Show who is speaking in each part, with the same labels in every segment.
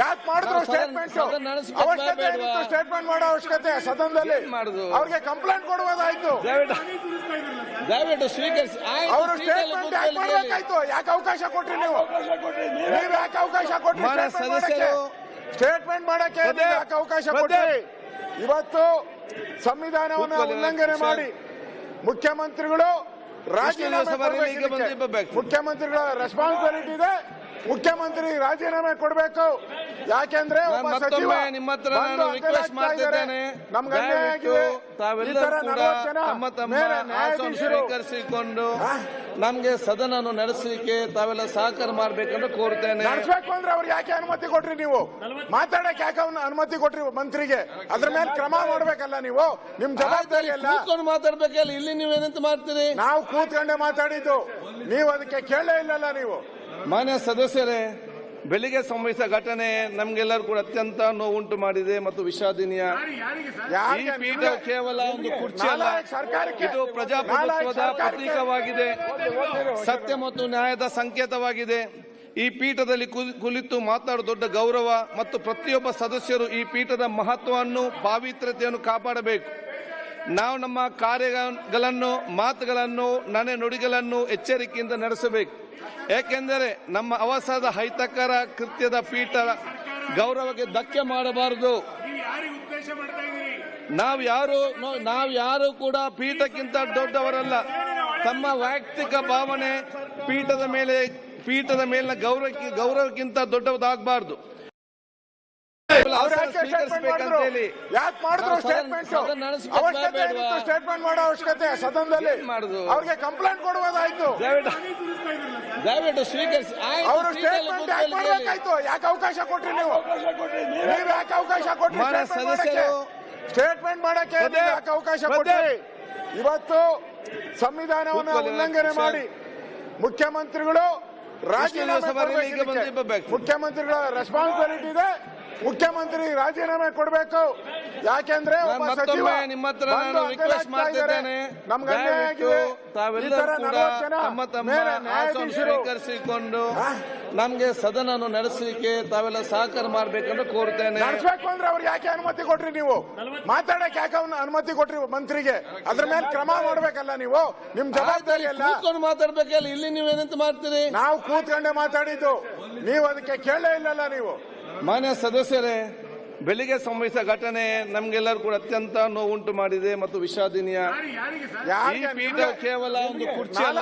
Speaker 1: ಯಾಕೆ ಮಾಡಿದ್ರು ಸ್ಟೇಟ್ಮೆಂಟ್ ಮಾಡೋ ಅವಶ್ಯಕತೆ ಸದನದಲ್ಲಿ ಅವ್ರಿಗೆ ಕಂಪ್ಲೇಂಟ್ ಕೊಡುವುದಾಯ್ತು.
Speaker 2: ದಯವಿಟ್ಟು ಸ್ವೀಕರಿಸಿ.
Speaker 1: ಅವರು ಸ್ಟೇಟ್ಮೆಂಟ್ ಯಾಕೆ ಮಾಡಬೇಕಾಯ್ತು? ಯಾಕೆ ಅವಕಾಶ ಕೊಟ್ರಿ ನೀವು ಯಾಕೆ ಅವಕಾಶ ಕೊಟ್ರಿ ಸ್ಟೇಟ್ಮೆಂಟ್ ಮಾಡಕ್ಕೆ? ಯಾಕೆ ಅವಕಾಶ ಕೊಟ್ರಿ? ಇವತ್ತು ಸಂವಿಧಾನವನ್ನು ಉಲ್ಲಂಘನೆ ಮಾಡಿ ಮುಖ್ಯಮಂತ್ರಿಗಳು ರಾಜೀನಾಮೆ ಮುಖ್ಯಮಂತ್ರಿಗಳ ರೆಸ್ಪಾನ್ಸಿಬಿಲಿಟಿ ಇದೆ. ಮುಖ್ಯಮಂತ್ರಿ ರಾಜೀನಾಮೆ ಕೊಡಬೇಕು. ಯಾಕೆಂದ್ರೆ
Speaker 2: ನಿಮ್ಮ ಹತ್ರ ನಾನು ರಿಕ್ವೆಸ್ಟ್ ಮಾಡ್ತಿದ್ದೇನೆ, ತಾವೆಲ್ಲರೂ ಕೂಡ ತಮ್ಮ ತಮ್ಮ ಆಸನ ಸ್ವೀಕರಿಸಿಕೊಂಡು ನಮ್ಗೆ ಸದನ ನಡೆಸಲಿಕ್ಕೆ ತಾವೆಲ್ಲ ಸಹಕಾರ ಮಾಡ್ಬೇಕಂತ ಕೋರ್ತೇನೆ.
Speaker 1: ನಡೆಸಬೇಕು ಅಂದ್ರೆ ಅವ್ರಿಗೆ ಯಾಕೆ ಅನುಮತಿ ಕೊಟ್ರಿ? ನೀವು ಮಾತಾಡಕ್ಕೆ ಯಾಕೆ ಅನುಮತಿ ಕೊಟ್ರಿ ಮಂತ್ರಿಗೆ? ಅದ್ರ ಮೇಲೆ ಕ್ರಮ ಮಾಡ್ಬೇಕಲ್ಲ ನೀವು. ನಿಮ್ ಜವಾಬ್ದಾರಿ ಎಲ್ಲ
Speaker 2: ಕೂತ್ಕೊಂಡು ಮಾತಾಡ್ಬೇಕಲ್ಲ. ಇಲ್ಲಿ ನೀವೇನಂತ ಮಾಡ್ತೀರಿ?
Speaker 1: ನಾವು ಕೂತ್ಕೊಂಡೆ ಮಾತಾಡಿದ್ದು, ನೀವು ಅದಕ್ಕೆ ಕೇಳೇ ಇಲ್ಲಲ್ಲ. ನೀವು
Speaker 2: ಮಾನ್ಯ ಸದಸ್ಯರೇ, ಬೆಳಿಗ್ಗೆ ಸಂಭವಿಸಿದ ಘಟನೆ ನಮ್ಗೆಲ್ಲರೂ ಕೂಡ ಅತ್ಯಂತ ನೋವುಂಟು ಮಾಡಿದೆ ಮತ್ತು ವಿಷಾದನೀಯ. ಈ ಪೀಠ ಕೇವಲ ಒಂದು ಕುರ್ಚಿ ಅಲ್ಲ, ಇದು ಪ್ರಜಾಪ್ರಭುತ್ವದ ಪ್ರತೀಕವಾಗಿದೆ, ಸತ್ಯ ಮತ್ತು ನ್ಯಾಯದ ಸಂಕೇತವಾಗಿದೆ. ಈ ಪೀಠದಲ್ಲಿ ಕುಳಿತು ಮಾತಾಡುವ ದೊಡ್ಡ ಗೌರವ ಮತ್ತು ಪ್ರತಿಯೊಬ್ಬ ಸದಸ್ಯರು ಈ ಪೀಠದ ಮಹತ್ವವನ್ನು ಪಾವಿತ್ರ್ಯತೆಯನ್ನು ಕಾಪಾಡಬೇಕು. ನಾವು ನಮ್ಮ ಕಾರ್ಯಗಳನ್ನು ಮಾತುಗಳನ್ನು ನುಡಿಗಳನ್ನು ಎಚ್ಚರಿಕೆಯಿಂದ ನಡೆಸಬೇಕು. ಏಕೆಂದರೆ ನಮ್ಮ ಅವಸರದ ಅಹಿತಕರ ಕೃತ್ಯದ ಪೀಠ ಗೌರವಕ್ಕೆ ಧಕ್ಕೆ ಮಾಡಬಾರದು. ನಾವ್ಯಾರು ಕೂಡ ಪೀಠಕ್ಕಿಂತ ದೊಡ್ಡವರಲ್ಲ. ತಮ್ಮ ವೈಯಕ್ತಿಕ ಭಾವನೆ ಪೀಠದ ಮೇಲಿನ ಗೌರವಕ್ಕಿಂತ ದೊಡ್ಡದಾಗಬಾರದು.
Speaker 1: ಯಾಕೆ ಮಾಡಿದ್ರು ಸ್ಟೇಟ್ಮೆಂಟ್ ಮಾಡೋ ಅವಶ್ಯಕತೆ ಸದನದಲ್ಲಿ ಅವ್ರಿಗೆ ಕಂಪ್ಲೇಂಟ್ ಕೊಡುವುದಾಯ್ತು.
Speaker 2: ದಯವಿಟ್ಟು ಸ್ವೀಕರಿಸಿ.
Speaker 1: ಅವರು ಸ್ಟೇಟ್ಮೆಂಟ್ ಯಾಕೆ ಮಾಡಬೇಕಾಯ್ತು? ಯಾಕೆ ಅವಕಾಶ ಕೊಟ್ರಿ? ನೀವು ಯಾಕೆ ಅವಕಾಶ ಕೊಟ್ರಿ ಸ್ಟೇಟ್ಮೆಂಟ್ ಮಾಡಕ್ಕೆ? ಯಾಕೆ ಅವಕಾಶ ಕೊಟ್ರಿ? ಇವತ್ತು ಸಂವಿಧಾನವನ್ನು ಉಲ್ಲಂಘನೆ ಮಾಡಿ ಮುಖ್ಯಮಂತ್ರಿಗಳು ರಾಜೀನಾಮೆ ಮುಖ್ಯಮಂತ್ರಿಗಳ ರೆಸ್ಪಾನ್ಸಿಬಿಲಿಟಿ ಇದೆ. ಮುಖ್ಯಮಂತ್ರಿ ರಾಜೀನಾಮೆ ಕೊಡಬೇಕು. ಯಾಕೆಂದ್ರೆ
Speaker 2: ನಿಮ್ಮ ಹತ್ರ ನಾನು ರಿಕ್ವೆಸ್ಟ್ ಮಾಡ್ತಿದ್ದೇನೆ, ತಾವೆಲ್ಲರೂ ಕೂಡ ತಮ್ಮ ತಮ್ಮ ಆಸನ ಸ್ವೀಕರಿಸಿಕೊಂಡು ನಮ್ಗೆ ಸದನ ನಡೆಸಲಿಕ್ಕೆ ತಾವೆಲ್ಲ ಸಹಕಾರ ಮಾಡ್ಬೇಕಂತ ಕೋರ್ತೇನೆ.
Speaker 1: ನಡೆಸಬೇಕು ಅಂದ್ರೆ ಅವ್ರಿಗೆ ಯಾಕೆ ಅನುಮತಿ ಕೊಟ್ರಿ? ನೀವು ಮಾತಾಡಕ್ಕೆ ಯಾಕೆ ಅನುಮತಿ ಕೊಟ್ರಿ ಮಂತ್ರಿಗೆ? ಅದ್ರ ಮೇಲೆ ಕ್ರಮ ಮಾಡ್ಬೇಕಲ್ಲ ನೀವು. ನಿಮ್ ಜವಾಬ್ದಾರಿ ಎಲ್ಲ
Speaker 2: ಕೂತ್ಕೊಂಡು ಮಾತಾಡ್ಬೇಕಲ್ಲ. ಇಲ್ಲಿ ನೀವೇನಂತ ಮಾಡ್ತೀರಿ?
Speaker 1: ನಾವು ಕೂತ್ಕೊಂಡೆ ಮಾತಾಡಿದ್ದು, ನೀವು ಅದಕ್ಕೆ ಕೇಳೇ ಇಲ್ಲಲ್ಲ. ನೀವು
Speaker 2: ಮಾನ್ಯ ಸದಸ್ಯರೇ, ಬೆಳಿಗ್ಗೆ ಸಂಭವಿಸಿದ ಘಟನೆ ನಮ್ಗೆಲ್ಲರೂ ಕೂಡ ಅತ್ಯಂತ ನೋವುಂಟು ಮಾಡಿದೆ ಮತ್ತು ವಿಷಾದನೀಯ. ಈ ಪೀಠ ಕೇವಲ ಒಂದು ಕುರ್ಚಿ ಅಲ್ಲ,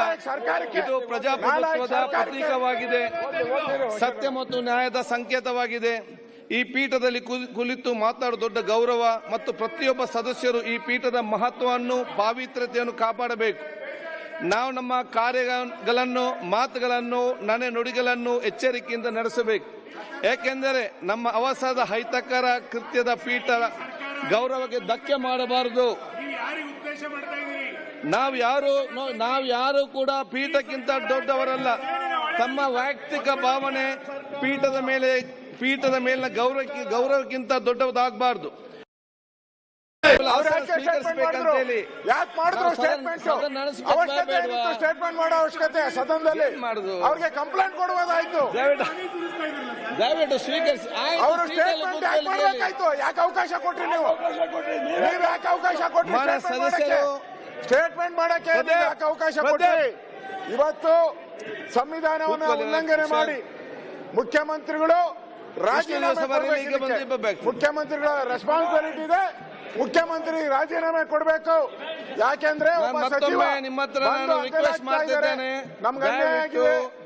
Speaker 2: ಇದು ಪ್ರಜಾಪ್ರಭುತ್ವದ ಪ್ರತೀಕವಾಗಿದೆ, ಸತ್ಯ ಮತ್ತು ನ್ಯಾಯದ ಸಂಕೇತವಾಗಿದೆ. ಈ ಪೀಠದಲ್ಲಿ ಕುಳಿತು ಮಾತಾಡುವ ದೊಡ್ಡ ಗೌರವ ಮತ್ತು ಪ್ರತಿಯೊಬ್ಬ ಸದಸ್ಯರು ಈ ಪೀಠದ ಮಹತ್ವವನ್ನು ಪಾವಿತ್ರ್ಯತೆಯನ್ನು ಕಾಪಾಡಬೇಕು. ನಾವು ನಮ್ಮ ಕಾರ್ಯಗಳನ್ನು ಮಾತುಗಳನ್ನು ನುಡಿಗಳನ್ನು ಎಚ್ಚರಿಕೆಯಿಂದ ನಡೆಸಬೇಕು. ಏಕೆಂದರೆ ನಮ್ಮ ಅವಸರದ ಅಹಿತಕರ ಕೃತ್ಯದ ಪೀಠ ಗೌರವಕ್ಕೆ ಧಕ್ಕೆ ಮಾಡಬಾರದು. ನಾವ್ಯಾರು ಕೂಡ ಪೀಠಕ್ಕಿಂತ ದೊಡ್ಡವರಲ್ಲ. ತಮ್ಮ ವೈಯಕ್ತಿಕ ಭಾವನೆ ಪೀಠದ ಮೇಲಿನ ಗೌರವಕ್ಕಿಂತ ದೊಡ್ಡದಾಗಬಾರದು.
Speaker 1: ಯಾಕೆ ಮಾಡಿದ್ರು ಸ್ಟೇಟ್ಮೆಂಟ್ ಮಾಡೋ ಅವಶ್ಯಕತೆ ಸದನದಲ್ಲಿ ಅವ್ರಿಗೆ ಕಂಪ್ಲೇಂಟ್ ಕೊಡುವುದಾಯ್ತು.
Speaker 2: ದಯವಿಟ್ಟು ಸ್ವೀಕರಿಸಿ.
Speaker 1: ಅವರು ಸ್ಟೇಟ್ಮೆಂಟ್ ಯಾಕೆ ಮಾಡಬೇಕಾಯ್ತು? ಯಾಕೆ ಅವಕಾಶ ಕೊಟ್ರಿ? ನೀವು ಯಾಕೆ ಅವಕಾಶ ಕೊಟ್ರಿ ಸ್ಟೇಟ್ಮೆಂಟ್ ಮಾಡಕ್ಕೆ? ಯಾಕೆ ಅವಕಾಶ ಕೊಟ್ರಿ? ಇವತ್ತು ಸಂವಿಧಾನವನ್ನು ಉಲ್ಲಂಘನೆ ಮಾಡಿ ಮುಖ್ಯಮಂತ್ರಿಗಳು ರಾಜೀನಾಮೆ ಮುಖ್ಯಮಂತ್ರಿಗಳ ರೆಸ್ಪಾನ್ಸಿಬಿಲಿಟಿ ಇದೆ. ಮುಖ್ಯಮಂತ್ರಿ ರಾಜೀನಾಮೆ ಕೊಡಬೇಕು. ಯಾಕೆಂದ್ರೆ
Speaker 2: ನಿಮ್ಮ ಹತ್ರ ನಾನು ರಿಕ್ವೆಸ್ಟ್ ಮಾಡ್ತಿದ್ದೇನೆ,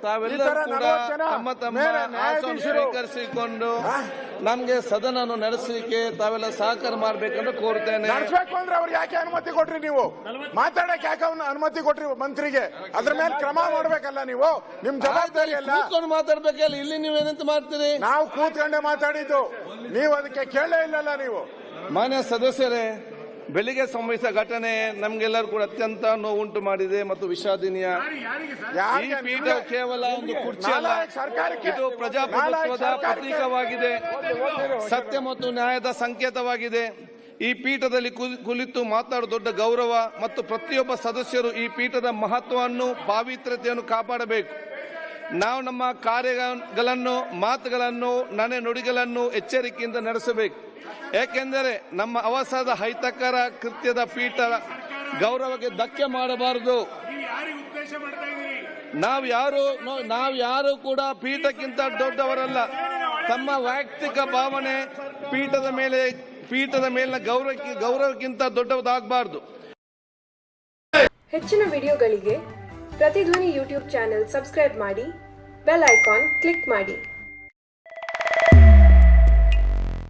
Speaker 2: ತಾವೆಲ್ಲರೂ ಕೂಡ ತಮ್ಮ ತಮ್ಮ ಆಸನ ಸ್ವೀಕರಿಸಿಕೊಂಡು ನಮ್ಗೆ ಸದನ ನಡೆಸಲಿಕ್ಕೆ ತಾವೆಲ್ಲ ಸಹಕಾರ ಮಾಡ್ಬೇಕಂತ ಕೋರ್ತೇನೆ.
Speaker 1: ನಡೆಸಬೇಕು ಅಂದ್ರೆ ಅವ್ರಿಗೆ ಯಾಕೆ ಅನುಮತಿ ಕೊಟ್ರಿ? ನೀವು ಮಾತಾಡಕ್ಕೆ ಯಾಕೆ ಅನುಮತಿ ಕೊಟ್ರಿ ಮಂತ್ರಿಗೆ? ಅದ್ರ ಮೇಲೆ ಕ್ರಮ ಮಾಡ್ಬೇಕಲ್ಲ ನೀವು. ನಿಮ್ ಜವಾಬ್ದಾರಿ ಎಲ್ಲ
Speaker 2: ಕೂತ್ಕೊಂಡು ಮಾತಾಡ್ಬೇಕಲ್ಲ. ಇಲ್ಲಿ ನೀವೇನಂತ ಮಾಡ್ತೀರಿ?
Speaker 1: ನಾವು ಕೂತ್ಕೊಂಡೆ ಮಾತಾಡಿದ್ದು, ನೀವು ಅದಕ್ಕೆ ಕೇಳೇ ಇಲ್ಲಲ್ಲ. ನೀವು
Speaker 2: ಮಾನ್ಯ ಸದಸ್ಯರೇ, ಬೆಳಿಗ್ಗೆ ಸಂಭವಿಸಿದ ಘಟನೆ ನಮ್ಗೆಲ್ಲರೂ ಕೂಡ ಅತ್ಯಂತ ನೋವುಂಟು ಮಾಡಿದೆ ಮತ್ತು ವಿಷಾದನೀಯ. ಈ ಪೀಠ ಕೇವಲ ಒಂದು ಕುರ್ಚಿ ಅಲ್ಲ, ಇದು ಪ್ರಜಾಪ್ರಭುತ್ವದ ಪ್ರತೀಕವಾಗಿದೆ, ಸತ್ಯ ಮತ್ತು ನ್ಯಾಯದ ಸಂಕೇತವಾಗಿದೆ. ಈ ಪೀಠದಲ್ಲಿ ಕುಳಿತು ಮಾತಾಡುವ ದೊಡ್ಡ ಗೌರವ ಮತ್ತು ಪ್ರತಿಯೊಬ್ಬ ಸದಸ್ಯರು ಈ ಪೀಠದ ಮಹತ್ವವನ್ನು ಪಾವಿತ್ರ್ಯತೆಯನ್ನು ಕಾಪಾಡಬೇಕು. ನಾವು ನಮ್ಮ ಕಾರ್ಯಗಳನ್ನು ಮಾತುಗಳನ್ನು ನುಡಿಗಳನ್ನು ಎಚ್ಚರಿಕೆಯಿಂದ ನಡೆಸಬೇಕು. ಏಕೆಂದರೆ ನಮ್ಮ ಅವಸರದ ಅಹಿತಕರ ಕೃತ್ಯದ ಪೀಠ ಗೌರವಕ್ಕೆ ಧಕ್ಕೆ ಮಾಡಬಾರದು. ನಾವ್ಯಾರು ಕೂಡ ಪೀಠಕ್ಕಿಂತ ದೊಡ್ಡವರಲ್ಲ. ತಮ್ಮ ವೈಯಕ್ತಿಕ ಭಾವನೆ ಪೀಠದ ಮೇಲಿನ ಗೌರವಕ್ಕಿಂತ ದೊಡ್ಡದಾಗಬಾರದು.
Speaker 3: ಹೆಚ್ಚಿನ ವಿಡಿಯೋಗಳಿಗೆ ಪ್ರತಿಧ್ವನಿ ಯೂಟ್ಯೂಬ್ ಚಾನೆಲ್ ಸಬ್ಸ್ಕ್ರೈಬ್ ಮಾಡಿ, ಬೆಲ್ ಐಕಾನ್ ಕ್ಲಿಕ್ ಮಾಡಿ.